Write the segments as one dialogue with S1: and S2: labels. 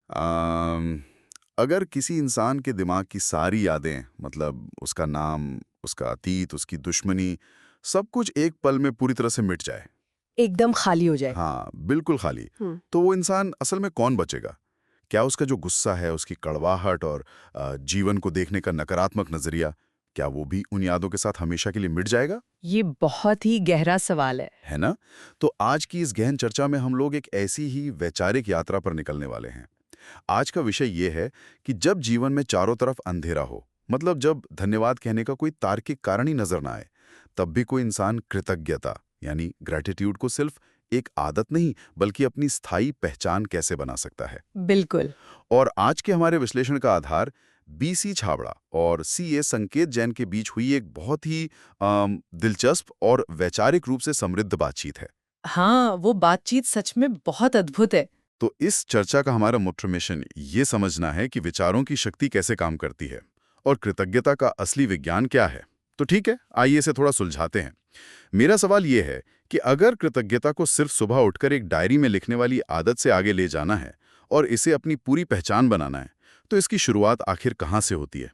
S1: अम, अगर किसी इंसान के दिमाग की सारी यादें मतलब उसका नाम, उसका अतीत, उसकी दुश्मनी, सब कुछ एक पल में पूरी तरह से मिट जाए।
S2: एकदम खाली हो जाए।
S1: हाँ, बिल्कुल खाली।
S2: हम्म।
S1: तो वो इंसान असल में कौन बचेगा? क्या उसका जो गुस्सा है, उसकी कड़वाहट और जीवन को देखने का नकारात्मक नजरिया, क्या वो भी उन यादों के साथ हमेशा के लिए मिट जाएगा?
S2: ये बहुत ही गहरा सवाल है।
S1: है ना? तो आज की इस गहन चर्चा में हम लोग एक ऐसी ही वैचारिक यात्रा पर निकलने वाले हैं। आज का विषय ये है कि जब जीवन में चारों तरफ अंधेरा हो, मतलब जब धन्यवाद कहने का कोई तार्किक कारण ही नजर ना आए, तब भी कोई इंसान कृतज्ञता यानी ग्रेटिट्यूड को सिर्फ एक आदत नहीं बल्कि अपनी स्थायी पहचान कैसे बना सकता है।
S2: बिल्कुल।
S1: और आज के हमारे विश्लेषण का आधार बीसी छाबड़ा और सीए संकेत जैन के बीच हुई एक बहुत ही दिलचस्प और वैचारिक रूप से समृद्ध बातचीत है।
S2: हाँ, वो बातचीत सच में बहुत अद्भुत है।
S1: तो इस चर्चा का हमारा मुख्य मिशन ये समझना है कि विचारों की शक्ति कैसे काम करती है और कृतज्ञता का असली विज्ञान क्या है। तो ठीक है, आइए इसे थोड़ा सुलझाते हैं। मेरा सवाल ये है कि अगर कृतज्ञता को सिर्फ सुबह उठकर एक डायरी में लिखने वाली आदत से आगे ले जाना है और इसे अपनी पूरी पहचान बनाना है, तो इसकी शुरुआत आखिर कहाँ से होती है?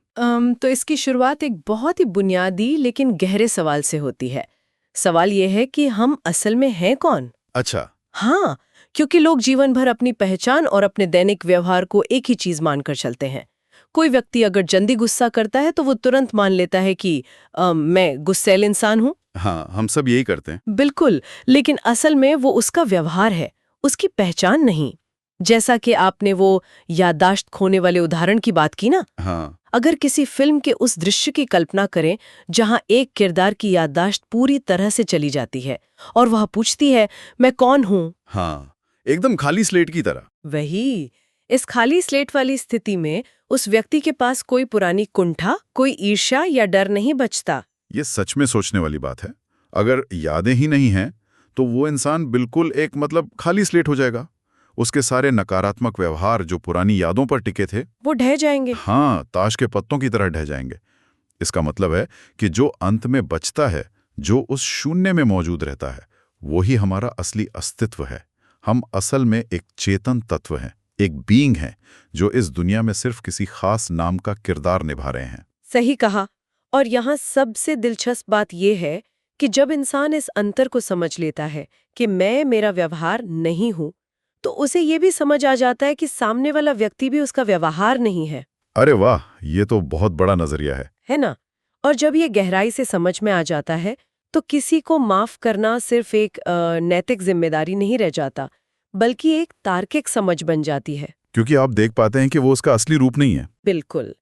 S2: तो इसकी शुरुआत एक बहुत ही बुनियादी लेकिन गहरे सवाल से होती है। सवाल ये है कि हम असल में हैं कौन?
S1: अच्छा।
S2: हाँ, क्योंकि लोग जीवन भर अपनी पहचान और अपने दैनिक व्यवहार को एक ही चीज मानकर चलते हैं। कोई व्यक्ति अगर जल्दी गुस्सा करता है तो वो तुरंत मान लेता है कि मैं गुस्सैल इंसान हूँ।
S1: हाँ, हम सब यही करते हैं।
S2: बिल्कुल, लेकिन असल में वो उसका व्यवहार है, उसकी पहचान नहीं। जैसा कि आपने वो याददाश्त खोने वाले उदाहरण की बात की ना,
S1: हाँ।
S2: अगर किसी फिल्म के उस दृश्य की कल्पना करें जहां एक किरदार की याददाश्त पूरी तरह से चली जाती है और वह पूछती है, मैं कौन हूं?
S1: हाँ, एकदम खाली स्लेट की तरह।
S2: वही, इस खाली स्लेट वाली स्थिति में उस व्यक्ति के पास कोई पुरानी कुंठा, कोई ईर्ष्या या डर नहीं बचता।
S1: ये सच में सोचने वाली बात है। अगर यादें ही नहीं हैं, तो वो इंसान बिल्कुल एक मतलब खाली स्लेट हो जाएगा। उसके सारे नकारात्मक व्यवहार जो पुरानी यादों पर टिके थे,
S2: वो ढह जाएंगे।
S1: हाँ, ताश के पत्तों की तरह ढह जाएंगे। इसका मतलब है कि जो अंत में बचता है, जो उस शून्य में मौजूद रहता है, वही हमारा असली अस्तित्व है। हम असल में एक चेतन तत्व हैं, एक बीइंग हैं, जो इस दुनिया में सिर्फ किसी खास नाम का किरदार निभा रहे हैं।
S2: सही कहा। और यहाँ सबसे दिलचस्प बात यह है कि जब इंसान इस अंतर को समझ लेता है कि मैं मेरा व्यवहार नहीं हूं, तो उसे ये भी समझ आ जाता है कि सामने वाला व्यक्ति भी उसका व्यवहार नहीं है।
S1: अरे वाह, ये तो बहुत बड़ा नजरिया
S2: है ना? और जब ये गहराई से समझ में आ जाता है, तो किसी को माफ करना सिर्फ एक नैतिक जिम्मेदारी नहीं रह जाता, बल्कि एक तार्किक समझ बन जाती है।
S1: क्योंकि आप देख पाते हैं कि वो उसका असली रूप नहीं है।
S2: बिल्कुल।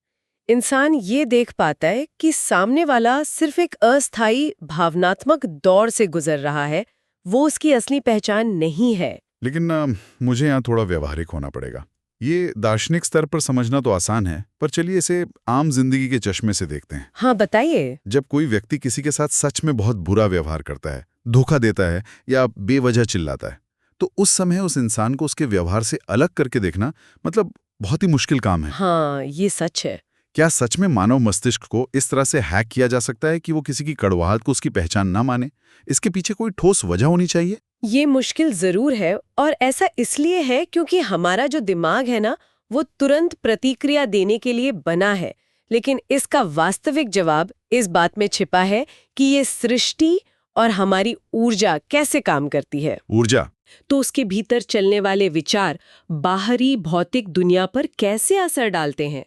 S2: इंसान ये देख पाता है कि सामने वाला सिर्फ एक अस्थायी भावनात्मक दौर से गुजर रहा है, वो उसकी असली पहचान नहीं है।
S1: लेकिन मुझे यहाँ थोड़ा व्यवहारिक होना पड़ेगा। ये दार्शनिक स्तर पर समझना तो आसान है, पर चलिए इसे आम जिंदगी के चश्मे से देखते हैं।
S2: हाँ, बताइए।
S1: जब कोई व्यक्ति किसी के साथ सच में बहुत बुरा व्यवहार करता है, धोखा देता है या बेवजह चिल्लाता है, तो उस समय उस इंसान को उसके व्यवहार से अलग करके देखना मतलब बहुत ही मुश्किल काम है।
S2: हाँ, ये सच है।
S1: क्या सच में मानव मस्तिष्क को इस तरह से हैक किया जा सकता है कि वो किसी की कड़वाहट को उसकी पहचान ना माने? इसके पीछे कोई ठोस वजह होनी चाहिए।
S2: ये मुश्किल जरूर है, और ऐसा इसलिए है क्योंकि हमारा जो दिमाग है ना, वो तुरंत प्रतिक्रिया देने के लिए बना है। लेकिन इसका वास्तविक जवाब इस बात में छिपा है कि ये सृष्टि और हमारी ऊर्जा कैसे काम करती है।
S1: ऊर्जा?
S2: तो उसके भीतर चलने वाले विचार बाहरी भौतिक दुनिया पर कैसे असर डालते हैं,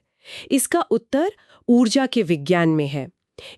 S2: इसका उत्तर ऊर्जा के विज्ञान में है।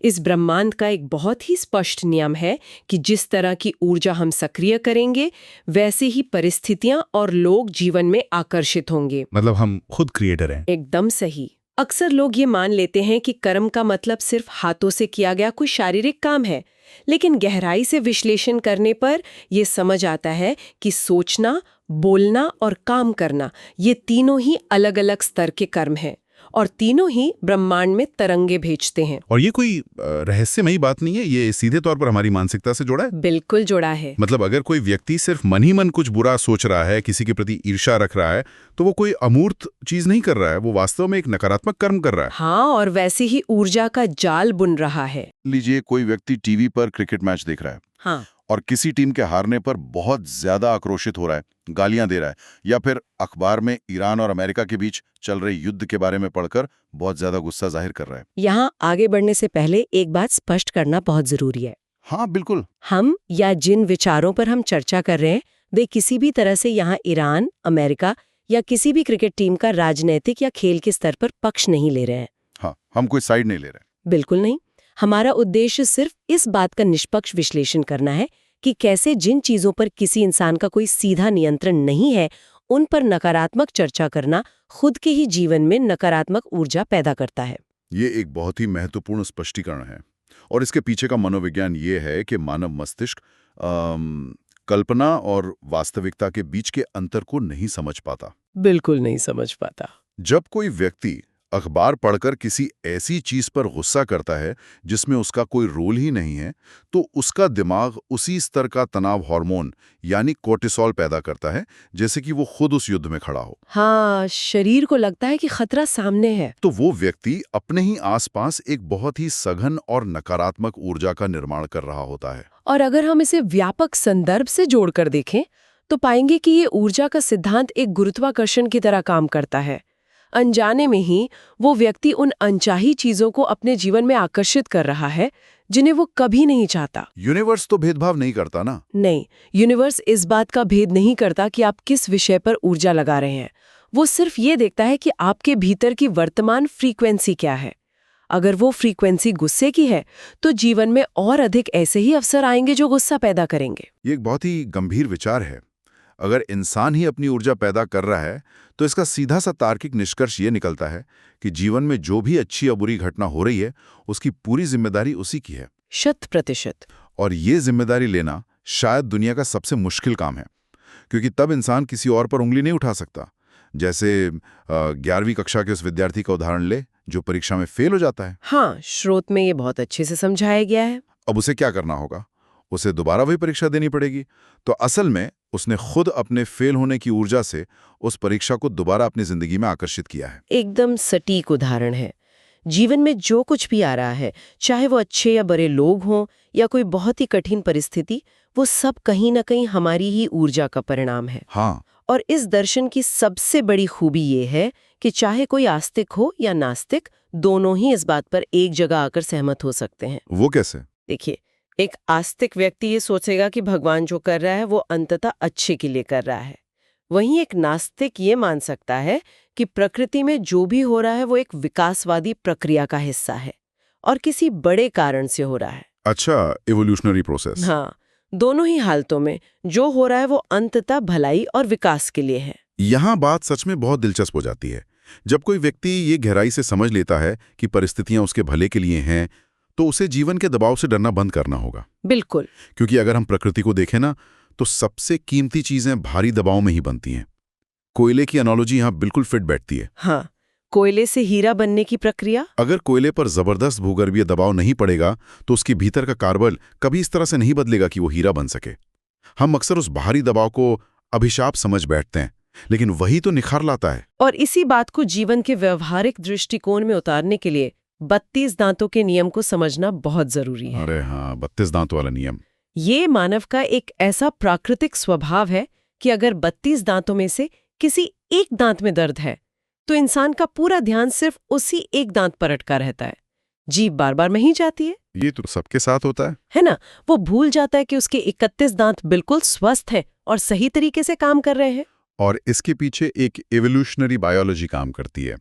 S2: इस ब्रह्मांड का एक बहुत ही स्पष्ट नियम है कि जिस तरह की ऊर्जा हम सक्रिय करेंगे, वैसे ही परिस्थितियां और लोग जीवन में आकर्षित होंगे।
S1: मतलब हम खुद क्रिएटर हैं।
S2: एकदम सही। अक्सर लोग ये मान लेते हैं कि कर्म का मतलब सिर्फ हाथों से किया गया कोई शारीरिक काम है, लेकिन गहराई से विश्लेषण करने पर यह समझ आता है कि सोचना, बोलना और काम करना, ये तीनों ही अलग-अलग स्तर के कर्म हैं, और तीनों ही ब्रह्मांड में तरंगे भेजते हैं।
S1: और ये कोई रहस्यमयी बात नहीं है, ये सीधे तौर पर हमारी मानसिकता से जुड़ा है।
S2: बिल्कुल जुड़ा है।
S1: मतलब अगर कोई व्यक्ति सिर्फ मन ही मन कुछ बुरा सोच रहा है, किसी के प्रति ईर्ष्या रख रहा है, तो वो कोई अमूर्त चीज नहीं कर रहा है, वो वास्तव में एक नकारात्मक कर्म कर रहा है।
S2: हाँ, और वैसे ही ऊर्जा का जाल बुन रहा है।
S1: लीजिए कोई व्यक्ति टीवी पर क्रिकेट मैच देख रहा है,
S2: हाँ।
S1: और किसी टीम के हारने पर बहुत ज्यादा आक्रोशित हो रहा है, गालियां दे रहा है, या फिर अखबार में ईरान और अमेरिका के बीच चल रहे युद्ध के बारे में पढ़कर बहुत ज्यादा गुस्सा जाहिर कर रहा है।
S2: यहाँ आगे बढ़ने से पहले एक बात स्पष्ट करना बहुत जरूरी है।
S1: हाँ बिल्कुल।
S2: हम या जिन विचारों पर हम चर्चा कर रहे हैं वे किसी भी तरह से यहाँ ईरान, अमेरिका या किसी भी क्रिकेट टीम का राजनीतिक या खेल के स्तर पर पक्ष नहीं ले रहे हैं।
S1: हाँ, हम कोई साइड नहीं ले रहे।
S2: बिल्कुल नहीं। हमारा उद्देश्य सिर्फ इस बात का निष्पक्ष विश्लेषण करना है कि कैसे जिन चीजों पर किसी इंसान का कोई सीधा नियंत्रण नहीं है उन पर नकारात्मक चर्चा करना खुद के ही जीवन में नकारात्मक ऊर्जा पैदा करता है।
S1: ये एक बहुत ही महत्वपूर्ण स्पष्टीकरण है, और इसके पीछे का मनोविज्ञान ये है कि मानव मस्तिष्क कल्पना और वास्तविकता के बीच के अंतर को नहीं समझ पाता।
S2: बिल्कुल नहीं समझ पाता।
S1: जब कोई व्यक्ति अखबार पढ़कर किसी ऐसी चीज पर गुस्सा करता है जिसमें उसका कोई रोल ही नहीं है, तो उसका दिमाग उसी स्तर का तनाव हार्मोन यानी कोर्टिसोल पैदा करता है, जैसे कि वो खुद उस युद्ध में खड़ा हो।
S2: हाँ, शरीर को लगता है कि खतरा सामने है।
S1: तो वो व्यक्ति अपने ही आसपास एक बहुत ही सघन और नकारात्मक ऊर्जा का निर्माण कर रहा होता है।
S2: और अगर हम इसे व्यापक संदर्भ से जोड़कर देखें तो पाएंगे कि ये ऊर्जा का सिद्धांत एक गुरुत्वाकर्षण की तरह काम करता है। अनजाने में ही वो व्यक्ति उन अनचाही चीजों को अपने जीवन में आकर्षित कर रहा है जिन्हें वो कभी नहीं चाहता।
S1: यूनिवर्स तो भेदभाव नहीं करता ना?
S2: नहीं, यूनिवर्स इस बात का भेद नहीं करता कि आप किस विषय पर ऊर्जा लगा रहे हैं। वो सिर्फ ये देखता है कि आपके भीतर की वर्तमान फ्रीक्वेंसी क्या है। अगर वो फ्रीक्वेंसी गुस्से की है तो जीवन में और अधिक ऐसे ही अवसर आएंगे जो गुस्सा पैदा करेंगे।
S1: ये एक बहुत ही गंभीर विचार है। अगर इंसान ही अपनी ऊर्जा पैदा कर रहा है तो इसका सीधा सा तार्किक निष्कर्ष ये निकलता है कि जीवन में जो भी अच्छी या बुरी घटना हो रही है उसकी पूरी जिम्मेदारी उसी की है।
S2: 100%।
S1: और ये जिम्मेदारी लेना शायद दुनिया का सबसे मुश्किल काम है, क्योंकि तब इंसान किसी और पर उंगली नहीं उठा सकता। जैसे 11वीं कक्षा के उस विद्यार्थी का उदाहरण ले जो परीक्षा में फेल हो जाता है।
S2: हाँ, स्रोत में ये बहुत अच्छे से समझाया गया है।
S1: अब उसे क्या करना होगा? उसे दोबारा वही परीक्षा देनी पड़ेगी। तो असल में उसने खुद अपने फेल होने की ऊर्जा से उस परीक्षा को दोबारा अपनी जिंदगी में आकर्षित किया है।
S2: एकदम सटीक उदाहरण है। जीवन में जो कुछ भी आ रहा है, चाहे वो अच्छे या बुरे लोग हों या कोई बहुत ही कठिन परिस्थिति, वो सब कहीं ना कहीं हमारी ही ऊर्जा का परिणाम है।
S1: हाँ।
S2: और इस दर्शन की सबसे बड़ी खूबी ये है कि चाहे कोई आस्तिक हो या नास्तिक, दोनों ही इस बात पर एक जगह आकर सहमत हो सकते हैं।
S1: वो कैसे?
S2: देखिए, एक आस्तिक व्यक्ति ये सोचेगा कि भगवान जो कर रहा है वो अंततः अच्छे के लिए कर रहा है। वहीं एक नास्तिक ये मान सकता है कि प्रकृति में जो भी हो रहा है वो एक विकासवादी प्रक्रिया का हिस्सा है और किसी बड़े कारण से हो रहा है।
S1: अच्छा, इवोल्यूशनरी प्रोसेस।
S2: हाँ, दोनों ही हालतों में जो हो रहा है वो अंततः भलाई और विकास के लिए है।
S1: यहाँ बात सच में बहुत दिलचस्प हो जाती है। जब कोई व्यक्ति ये गहराई से समझ लेता है कि परिस्थितियां उसके भले के लिए हैं, तो उसे जीवन के दबाव से डरना बंद करना होगा।
S2: बिल्कुल।
S1: क्योंकि अगर हम प्रकृति को देखें ना, तो सबसे कीमती चीजें भारी दबाव में ही बनती हैं। कोयले की एनालॉजी यहाँ बिल्कुल फिट बैठती है।
S2: हाँ, कोयले से हीरा बनने की प्रक्रिया।
S1: अगर कोयले पर जबरदस्त भूगर्भीय दबाव नहीं पड़ेगा तो उसके भीतर का कार्बन कभी इस तरह से नहीं बदलेगा कि वो हीरा बन सके। हम अक्सर उस बाहरी दबाव को अभिशाप समझ बैठते हैं, लेकिन वही तो निखार लाता है।
S2: और इसी बात को जीवन के व्यवहारिक दृष्टिकोण में उतारने के लिए 32 दांतों के नियम को समझना बहुत जरूरी है।
S1: अरे हाँ, 32 दांतों वाला नियम।
S2: ये मानव का एक ऐसा प्राकृतिक स्वभाव है कि अगर 32 दांतों में से किसी एक दांत में दर्द है तो इंसान का पूरा ध्यान सिर्फ उसी एक दांत पर अटका रहता है। जीभ बार बार नहीं जाती है।
S1: ये तो सबके साथ होता
S2: है ना? वो भूल जाता है कि उसके 31 दांत बिल्कुल स्वस्थ हैं और सही तरीके से काम कर रहे हैं।
S1: और इसके पीछे एक इवोल्यूशनरी बायोलॉजी काम करती है,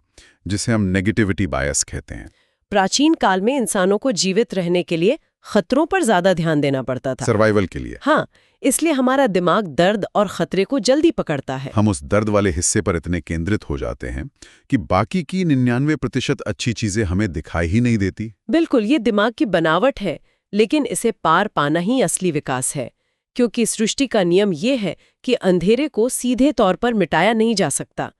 S1: जिसे हम नेगेटिविटी बायस कहते हैं।
S2: प्राचीन काल में इंसानों को जीवित रहने के लिए खतरों पर ज्यादा ध्यान देना पड़ता था,
S1: सर्वाइवल के लिए।
S2: हाँ, इसलिए हमारा दिमाग दर्द और खतरे को जल्दी पकड़ता है।
S1: हम उस दर्द वाले हिस्से पर इतने केंद्रित हो जाते हैं कि बाकी की 99% अच्छी चीजें हमें दिखाई ही नहीं देती।
S2: बिल्कुल, ये दिमाग की बनावट है, लेकिन इसे पार पाना ही असली विकास है, क्योंकि सृष्टि का नियम ये है कि अंधेरे को सीधे तौर पर मिटाया नहीं जा सकता।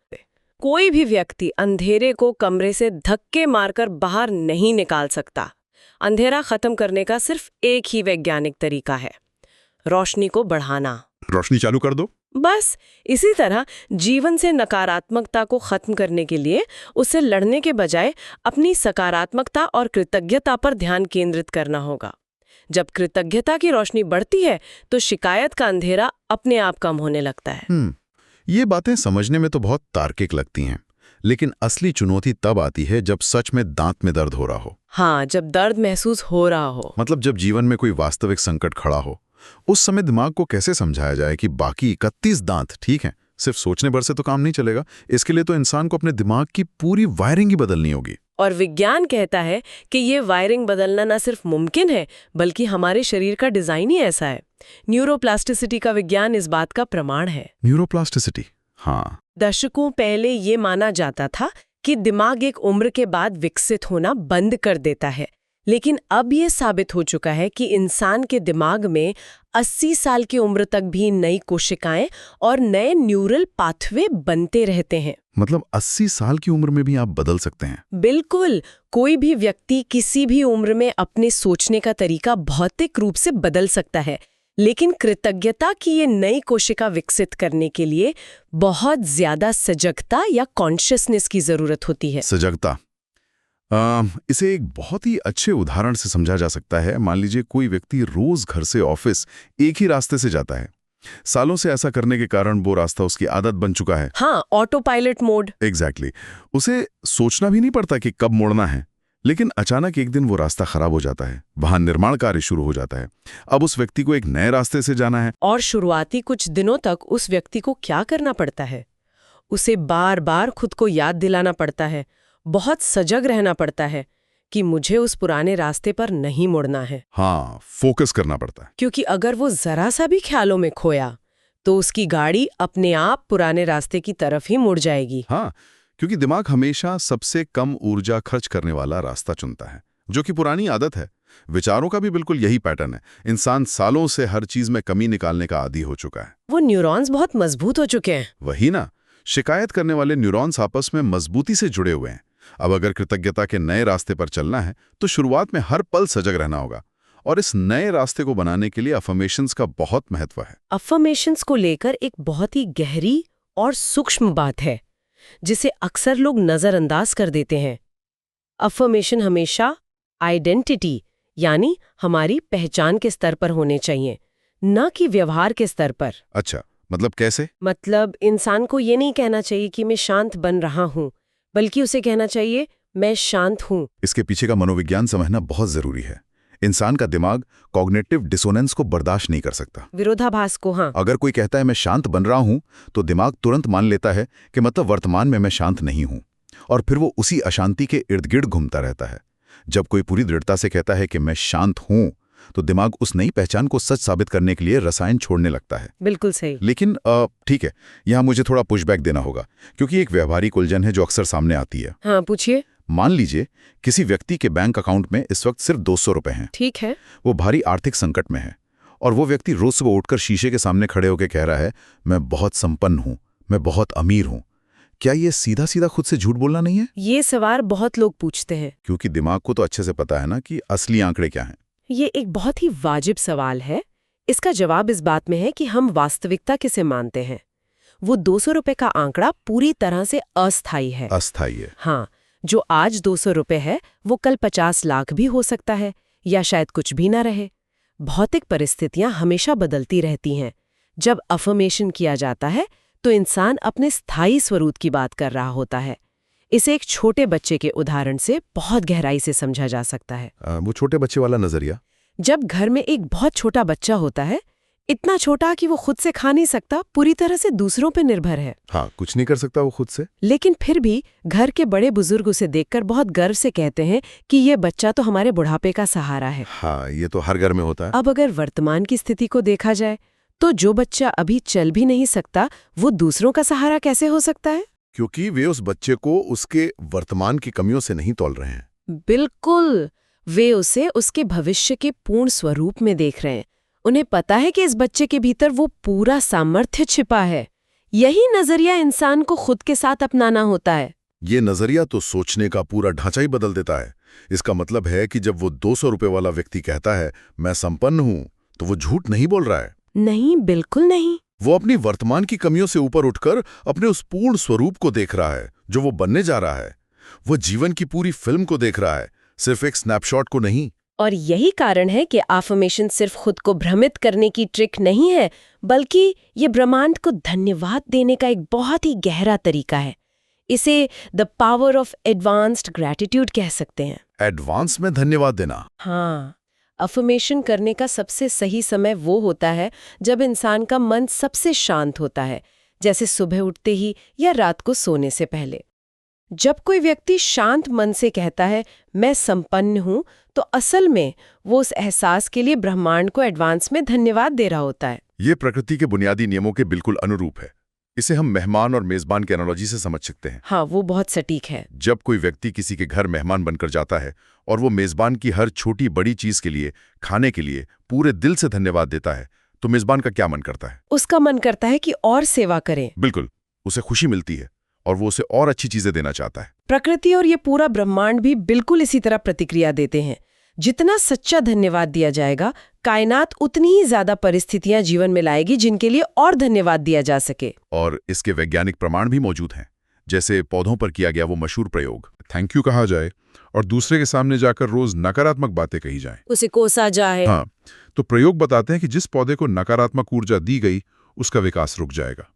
S2: कोई भी व्यक्ति अंधेरे को कमरे से धक्के मारकर बाहर नहीं निकाल सकता। अंधेरा खत्म करने का सिर्फ एक ही वैज्ञानिक तरीका है, रोशनी को बढ़ाना।
S1: रोशनी चालू कर दो।
S2: बस इसी तरह जीवन से नकारात्मकता को खत्म करने के लिए उससे लड़ने के बजाय अपनी सकारात्मकता और कृतज्ञता पर ध्यान केंद्रित करना होगा। जब कृतज्ञता की रोशनी बढ़ती है तो शिकायत का अंधेरा अपने आप कम होने लगता है।
S1: ये बातें समझने में तो बहुत तार्किक लगती हैं, लेकिन असली चुनौती तब आती है जब सच में दांत में दर्द हो रहा हो।
S2: हाँ, जब दर्द महसूस हो रहा हो।
S1: मतलब जब जीवन में कोई वास्तविक संकट खड़ा हो, उस समय दिमाग को कैसे समझाया जाए कि बाकी 31 दांत ठीक हैं, सिर्फ सोचने भर से तो काम नहीं चलेगा। इसके लिए तो इंसान को अपने दिमाग की पूरी वायरिंग ही बदलनी होगी।
S2: और विज्ञान कहता है कि ये वायरिंग बदलना न सिर्फ मुमकिन है, बल्कि हमारे शरीर का डिजाइन ही ऐसा है। न्यूरोप्लास्टिसिटी का विज्ञान इस बात का प्रमाण है।
S1: न्यूरोप्लास्टिसिटी, हाँ।
S2: दशकों पहले ये माना जाता था कि दिमाग एक उम्र के बाद विकसित होना बंद कर देता है, लेकिन अब ये साबित हो चुका है कि इंसान के दिमाग में 80 साल की उम्र तक भी नई कोशिकाएं और नए न्यूरल पाथवे बनते रहते हैं।
S1: मतलब 80 साल की उम्र में भी आप बदल सकते हैं?
S2: बिल्कुल, कोई भी व्यक्ति किसी भी उम्र में अपने सोचने का तरीका भौतिक रूप से बदल सकता है, लेकिन कृतज्ञता की ये नई कोशिका विकसित करने के लिए बहुत ज्यादा सजगता या कॉन्शियसनेस की जरूरत होती है।
S1: सजगता, इसे एक बहुत ही अच्छे उदाहरण से समझा जा सकता है। मान लीजिए कोई व्यक्ति रोज घर से ऑफिस एक ही रास्ते से जाता है। सालों से ऐसा करने के कारण वो रास्ता उसकी आदत बन चुका है।
S2: हाँ, ऑटो पायलट मोड।
S1: एग्जैक्टली। उसे सोचना भी नहीं पड़ता कि कब मुड़ना है, लेकिन अचानक एक दिन वो रास्ता खराब हो जाता है, वहां निर्माण कार्य शुरू हो जाता है। अब उस व्यक्ति को एक नए रास्ते से जाना है।
S2: और शुरुआती कुछ दिनों तक उस व्यक्ति को क्या करना पड़ता है? उसे बार बार खुद को याद दिलाना पड़ता है, बहुत सजग रहना पड़ता है कि मुझे उस पुराने रास्ते पर नहीं मुड़ना है।
S1: हाँ, फोकस करना पड़ता है।
S2: क्योंकि अगर वो जरा सा भी ख्यालों में खोया तो उसकी गाड़ी अपने आप पुराने रास्ते की तरफ ही मुड़ जाएगी।
S1: हाँ, क्योंकि दिमाग हमेशा सबसे कम ऊर्जा खर्च करने वाला रास्ता चुनता है, जो कि पुरानी आदत है। विचारों का भी बिल्कुल यही पैटर्न है। इंसान सालों से हर चीज में कमी निकालने का आदी हो चुका है।
S2: वो न्यूरॉन्स बहुत मजबूत हो चुके हैं।
S1: वही ना, शिकायत करने वाले न्यूरॉन्स आपस में मजबूती से जुड़े हुए हैं। अब अगर कृतज्ञता के नए रास्ते पर चलना है तो शुरुआत में हर पल सजग रहना होगा, और इस नए रास्ते को बनाने के लिए अफर्मेशंस का बहुत महत्व है।
S2: अफर्मेशंस को लेकर एक बहुत ही गहरी और सूक्ष्म बात है जिसे अक्सर लोग नजरअंदाज कर देते हैं। अफर्मेशन हमेशा आइडेंटिटी यानी हमारी पहचान के स्तर पर होने चाहिए, न कि व्यवहार के स्तर पर।
S1: अच्छा, मतलब कैसे?
S2: मतलब इंसान को ये नहीं कहना चाहिए कि मैं शांत बन रहा हूं, बल्कि उसे कहना चाहिए मैं शांत हूं।
S1: इसके पीछे का मनोविज्ञान समझना बहुत जरूरी है। इंसान का दिमाग कॉग्निटिव डिसोनेंस को बर्दाश्त नहीं कर सकता,
S2: विरोधाभास को। हाँ,
S1: अगर कोई कहता है मैं शांत बन रहा हूं तो दिमाग तुरंत मान लेता है कि मतलब वर्तमान में मैं शांत नहीं हूं, और फिर वो उसी अशांति के इर्द गिर्द घूमता रहता है। जब कोई पूरी दृढ़ता से कहता है कि मैं शांत हूं, तो दिमाग उस नई पहचान को सच साबित करने के लिए रसायन छोड़ने लगता है।
S2: बिल्कुल सही।
S1: लेकिन ठीक है, यहां मुझे थोड़ा पुशबैक देना होगा, क्योंकि एक व्यवहारिक उलझन है जो अक्सर सामने आती है।
S2: हाँ, पूछिए।
S1: मान लीजिए किसी व्यक्ति के बैंक अकाउंट में इस वक्त सिर्फ 200 रुपए हैं।
S2: ठीक है।
S1: वो भारी आर्थिक संकट में है, और वो व्यक्ति रोज सुबह उठकर शीशे के सामने खड़े होकर कह रहा है मैं बहुत संपन्न हूं, मैं बहुत अमीर हूं। क्या ये सीधा सीधा खुद से झूठ बोलना नहीं है?
S2: ये सवाल बहुत लोग पूछते हैं,
S1: क्योंकि दिमाग को तो अच्छे से पता है ना कि असली आंकड़े क्या हैं।
S2: ये एक बहुत ही वाजिब सवाल है। इसका जवाब इस बात में है कि हम वास्तविकता किसे मानते हैं। वो 200 रुपए का आंकड़ा पूरी तरह से अस्थायी है।
S1: अस्थायी है।
S2: हाँ, जो आज 200 रुपए है वो कल 50 लाख भी हो सकता है, या शायद कुछ भी ना रहे। भौतिक परिस्थितियां हमेशा बदलती रहती हैं। जब अफर्मेशन किया जाता है तो इंसान अपने स्थायी स्वरूप की बात कर रहा होता है। इसे एक छोटे बच्चे के उदाहरण से बहुत गहराई से समझा जा सकता है।
S1: वो छोटे बच्चे वाला नजरिया।
S2: जब घर में एक बहुत छोटा बच्चा होता है, इतना छोटा कि वो खुद से खा नहीं सकता, पूरी तरह से दूसरों पे निर्भर है।
S1: हाँ, कुछ नहीं कर सकता वो खुद से,
S2: लेकिन फिर भी घर के बड़े बुजुर्ग उसे देखकर बहुत गर्व से कहते हैं कि ये बच्चा तो हमारे बुढ़ापे का सहारा है।
S1: हाँ, ये तो हर घर में होता है।
S2: अब अगर वर्तमान की स्थिति को देखा जाए तो जो बच्चा अभी चल भी नहीं सकता वो दूसरों का सहारा कैसे हो सकता है?
S1: क्योंकि वे उस बच्चे को उसके वर्तमान की कमियों से नहीं तौल रहे हैं।
S2: बिल्कुल, वे उसे उसके भविष्य के पूर्ण स्वरूप में देख रहे हैं। उन्हें पता है कि इस बच्चे के भीतर वो पूरा सामर्थ्य छिपा है। यही नजरिया इंसान को खुद के साथ अपनाना होता है।
S1: ये नजरिया तो सोचने का पूरा ढांचा ही बदल देता है। इसका मतलब है कि जब वो 200 रुपए वाला व्यक्ति कहता है मैं संपन्न हूं, तो वो झूठ नहीं बोल रहा है।
S2: नहीं, बिल्कुल नहीं।
S1: वो अपनी वर्तमान की कमियों से ऊपर उठकर अपने उस पूर्ण स्वरूप को देख रहा है जो वो बनने जा रहा है। वो जीवन की पूरी फिल्म को देख रहा है, सिर्फ एक स्नैपशॉट को नहीं।
S2: और यही कारण है कि अफर्मेशन सिर्फ खुद को भ्रमित करने की ट्रिक नहीं है, बल्कि ये ब्रह्मांड को धन्यवाद देने का एक बहुत ही गहरा तरीका है। इसे the power of advanced gratitude कह सकते हैं।
S1: एडवांस में धन्यवाद देना।
S2: हाँ, अफर्मेशन करने का सबसे सही समय वो होता है जब इंसान का मन सबसे शांत होता है, जैसे सुबह उठते ही या रात को सोने से पहले। जब कोई व्यक्ति शांत मन से कहता है मैं संपन्न हूं, तो असल में वो उस एहसास के लिए ब्रह्मांड को एडवांस में धन्यवाद दे रहा होता है।
S1: ये प्रकृति के बुनियादी नियमों के बिल्कुल अनुरूप है। इसे हम मेहमान और मेजबान की एनालॉजी से समझ सकते हैं।
S2: हाँ, वो बहुत सटीक है।
S1: जब कोई व्यक्ति किसी के घर मेहमान बनकर जाता है और वो मेजबान की हर छोटी बड़ी चीज के लिए, खाने के लिए पूरे दिल से धन्यवाद देता है, तो मेजबान का क्या मन करता है?
S2: उसका मन करता है कि और सेवा करें।
S1: बिल्कुल, उसे खुशी मिलती है और वो उसे और अच्छी चीजें देना चाहता है।
S2: प्रकृति और ये पूरा ब्रह्मांड भी बिल्कुल इसी तरह प्रतिक्रिया देते हैं। जितना सच्चा धन्यवाद दिया जाएगा, कायनात उतनी ही ज्यादा परिस्थितियां जीवन में लाएगी जिनके लिए और धन्यवाद दिया जा सके।
S1: और इसके वैज्ञानिक प्रमाण भी मौजूद हैं, जैसे पौधों पर किया गया वो मशहूर प्रयोग, थैंक यू कहा जाए और दूसरे के सामने जाकर रोज नकारात्मक बातें कही जाएं,
S2: उसे कोसा जाए।
S1: हाँ, तो प्रयोग बताते हैं कि जिस पौधे को नकारात्मक ऊर्जा दी गई, उसका विकास रुक जाएगा।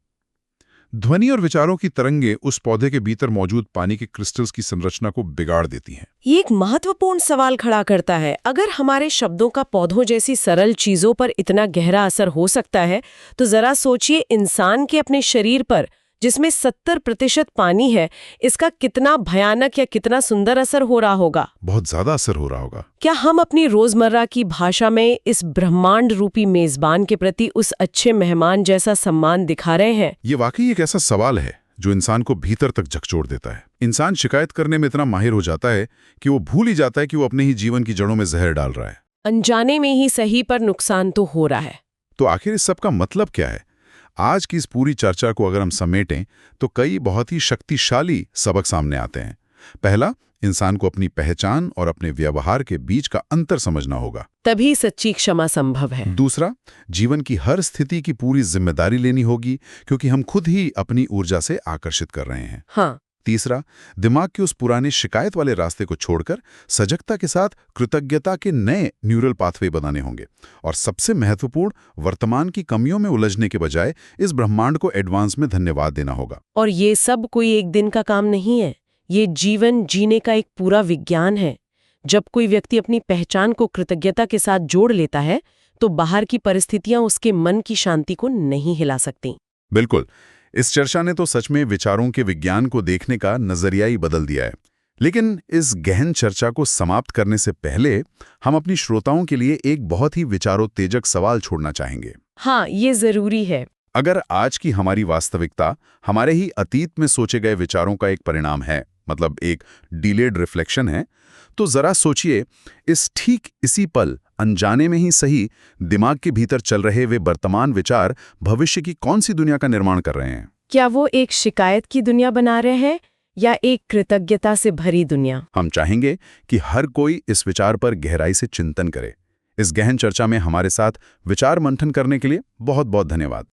S1: ध्वनि और विचारों की तरंगें उस पौधे के भीतर मौजूद पानी के क्रिस्टल्स की संरचना को बिगाड़ देती हैं।
S2: ये एक महत्वपूर्ण सवाल खड़ा करता है। अगर हमारे शब्दों का पौधों जैसी सरल चीजों पर इतना गहरा असर हो सकता है, तो जरा सोचिए इंसान के अपने शरीर पर, जिसमें 70% पानी है, इसका कितना भयानक या कितना सुंदर असर हो रहा होगा।
S1: बहुत ज्यादा असर हो रहा होगा।
S2: क्या हम अपनी रोजमर्रा की भाषा में इस ब्रह्मांड रूपी मेजबान के प्रति उस अच्छे मेहमान जैसा सम्मान दिखा रहे हैं?
S1: ये वाकई एक ऐसा सवाल है जो इंसान को भीतर तक झकझोर देता है। इंसान शिकायत करने में इतना माहिर हो जाता है कि वो भूल ही जाता है कि वो अपने ही जीवन की जड़ों में जहर डाल रहा है।
S2: अनजाने में ही सही, पर नुकसान तो हो रहा है।
S1: तो आखिर इस सब का मतलब क्या है? आज की इस पूरी चर्चा को अगर हम समेटें तो कई बहुत ही शक्तिशाली सबक सामने आते हैं। पहला, इंसान को अपनी पहचान और अपने व्यवहार के बीच का अंतर समझना होगा,
S2: तभी सच्ची क्षमा संभव है।
S1: दूसरा, जीवन की हर स्थिति की पूरी जिम्मेदारी लेनी होगी, क्योंकि हम खुद ही अपनी ऊर्जा से आकर्षित कर रहे हैं।
S2: हाँ,
S1: तीसरा, दिमाग के उस पुराने शिकायत वाले रास्ते को छोड़कर सजगता के साथ कृतज्ञता के नए न्यूरल पाथवे बनाने होंगे। और सबसे महत्वपूर्ण, वर्तमान की कमियों में उलझने के बजाय इस ब्रह्मांड को एडवांस में धन्यवाद देना होगा।
S2: और ये सब कोई एक दिन का काम नहीं है। ये जीवन जीने का एक पूरा विज्ञान है। जब कोई व्यक्ति अपनी पहचान को कृतज्ञता के साथ जोड़ लेता है, तो बाहर की परिस्थितियां उसके मन की शांति को नहीं हिला सकती।
S1: बिल्कुल, इस चर्चा ने तो सच में विचारों के विज्ञान को देखने का नजरिया ही बदल दिया है। लेकिन इस गहन चर्चा को समाप्त करने से पहले हम अपनी श्रोताओं के लिए एक बहुत ही विचारोत्तेजक सवाल छोड़ना चाहेंगे।
S2: हाँ, ये जरूरी है।
S1: अगर आज की हमारी वास्तविकता हमारे ही अतीत में सोचे गए विचारों का एक परिणाम है, मतलब एक डिलेड रिफ्लेक्शन है, तो जरा सोचिए, ठीक इसी पल, अनजाने में ही सही, दिमाग के भीतर चल रहे वे वर्तमान विचार भविष्य की कौन सी दुनिया का निर्माण कर रहे हैं?
S2: क्या वो एक शिकायत की दुनिया बना रहे हैं या एक कृतज्ञता से भरी दुनिया?
S1: हम चाहेंगे कि हर कोई इस विचार पर गहराई से चिंतन करे। इस गहन चर्चा में हमारे साथ विचार मंथन करने के लिए बहुत बहुत धन्यवाद।